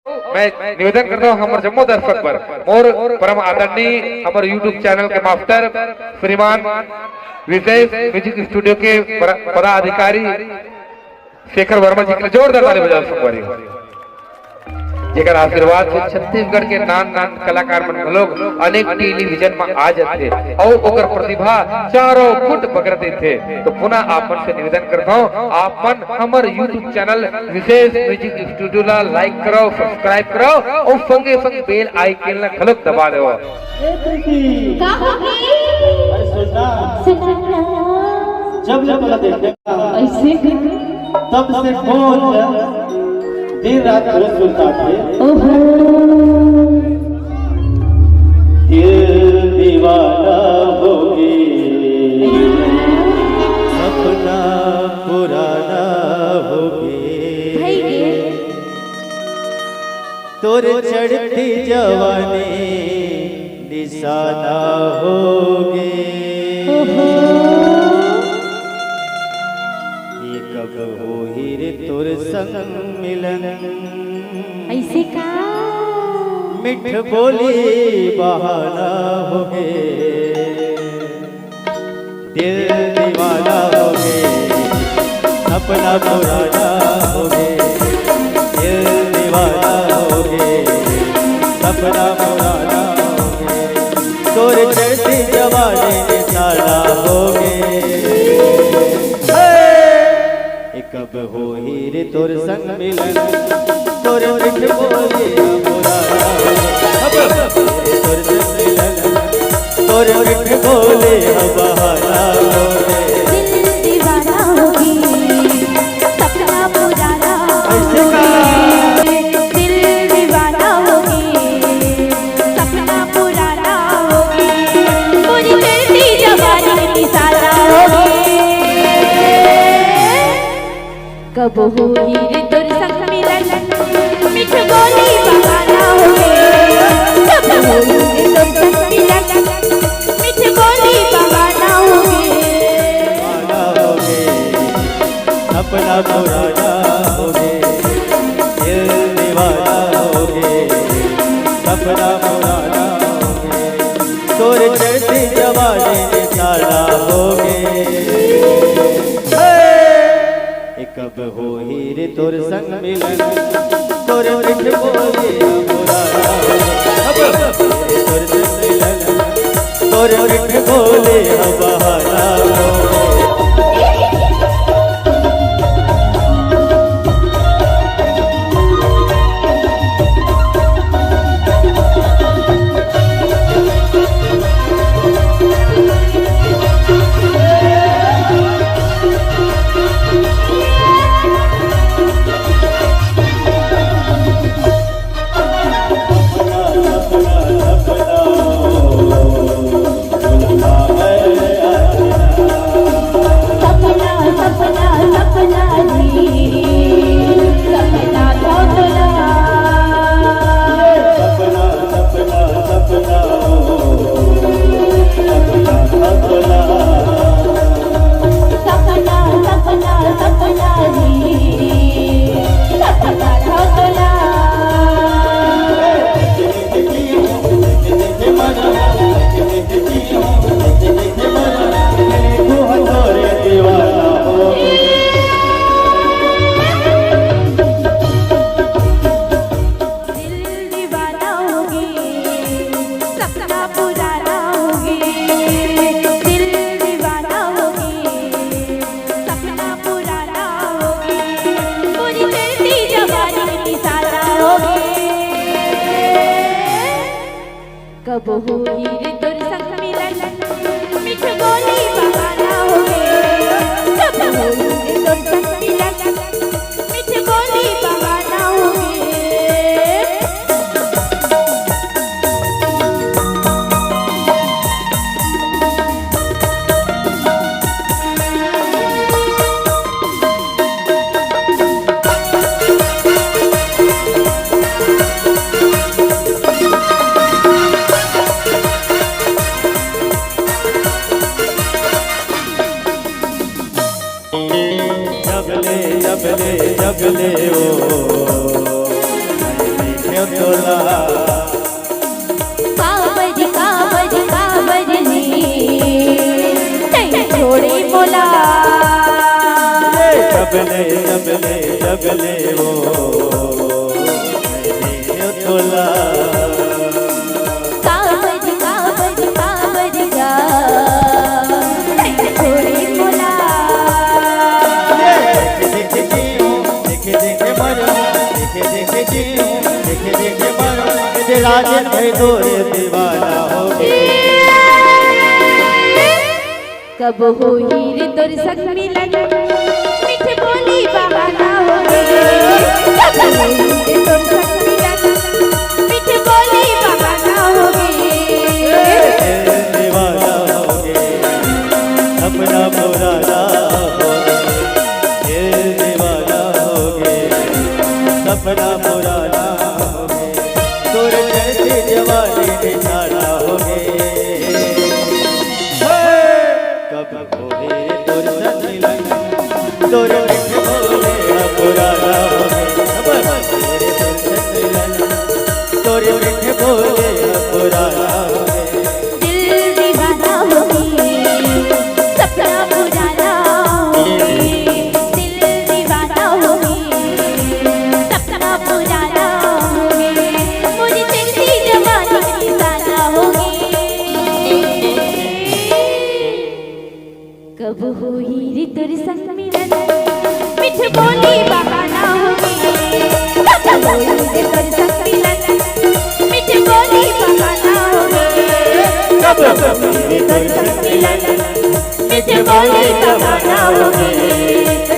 मैं निवेदन करता हूँ हमारे जम्मू दर्शक पर और परम आदरणीय हमारे यूट्यूब चैनल के मास्टर श्रीमान विशेष म्यूजिक स्टूडियो के पदाधिकारी शेखर वर्मा जी के जोरदार ताली बजा सकते जेकर आशीर्वाद से छत्तीसगढ़ के नान कलाकार मन लोग अनेक टेलीविजन में आ जाते और ओकर प्रतिभा चारों फुट पकड़ते थे। तो पुनः आपन से निवेदन करता हूँ आपन हमारे यूट्यूब चैनल विशेष म्यूजिक स्टूडियो ला लाइक करो, सब्सक्राइब करो और संगे संग बेल आइकन ला खलक दबा दो। जब तब से फोन दिन रात रोज सुनता थे दिल दीवाना हो गए सपना पुराना हो गए तोर चढ़ती जवानी निशाना हो गए कब हो हीरे तोर संग मिलन ऐसे का मिठ बोली बहाना हो गए दिल दीवाना हो गए सपना पुराना हो गए दिल दीवाना हो गए सपना पुराना हो गए तोर चढ़ती जवानी निशाना हो गए कब हो हीरे तोर संग मिलन तोर मिठ बोली पुराना तोर संग मिलन तोर मिठ बोली बहाना हो गए दिल दीवाना होगी सपना पुराना ऐसे का दिल दीवाना होगी सपना पुराना होगी पूरी चढ़ती जवानी निशाना होगी कब होगी रे तोर संग मिलन मिठ बोली बहाना होगे कब होगी रे तोर संग मिलन मिठ बोली बहाना होगे अपना पुराना होगे दिल दीवाना होगे सपना पुराना होगे तोर चढ़ती जवानी निशाना होगे कब हो हीरे तोर संग मिलन तोर मिठ बोली पुराना तोर संग मिलन तोर मिठ बोली बहाना कब होगी रे तोर संग मिलन मिठ बोली बहाना होगे कब होगी रे तोर संग मिलन मिठ बोली बहाना होगे जबले ओ तोला कावड़ कावड़ कावड़ ने नहीं छोड़े मोला जबले जबले जबले वो मैंने तोला कावड़ कावड़ कावड़ जा नहीं छोड़े मोला देखे देखे जीऊं देखे देखे मरूं देखे देखे जीऊं देखे देखे मरूं मेरे राजन भाई तोरे दीवाना हो गए कब हो हीरे तोर संग मिलन मीठे बोली बहाना हो गए कब हो हीरे तोर संग मिलन मीठे बोली बहाना हो गए दीवाना हो गए अपना पुराना हो गए दीवाना हो गए सपना पुराना हो गए तोरे चलते जवानी निशाना हो गए कब होए तोर संग मिलन तोरे मिठे बोले पुराना हो गए तोरे मिठे बोले पुराना हो गए दिल दीवाना हो गए सपना पुराना हो गए दिल दीवाना हो गए सपना पुराना हो गए मुझे तेरी जवानी निशाना हो गए कब हो हीरे तोर संग मिलन मीठे बोली बहाना हो गए कब हो हीरे तोर संग मिलन मीठे बोली बहाना हो गए कब हो हीरे तोर संग मिलन मीठे बोली बहाना हो गए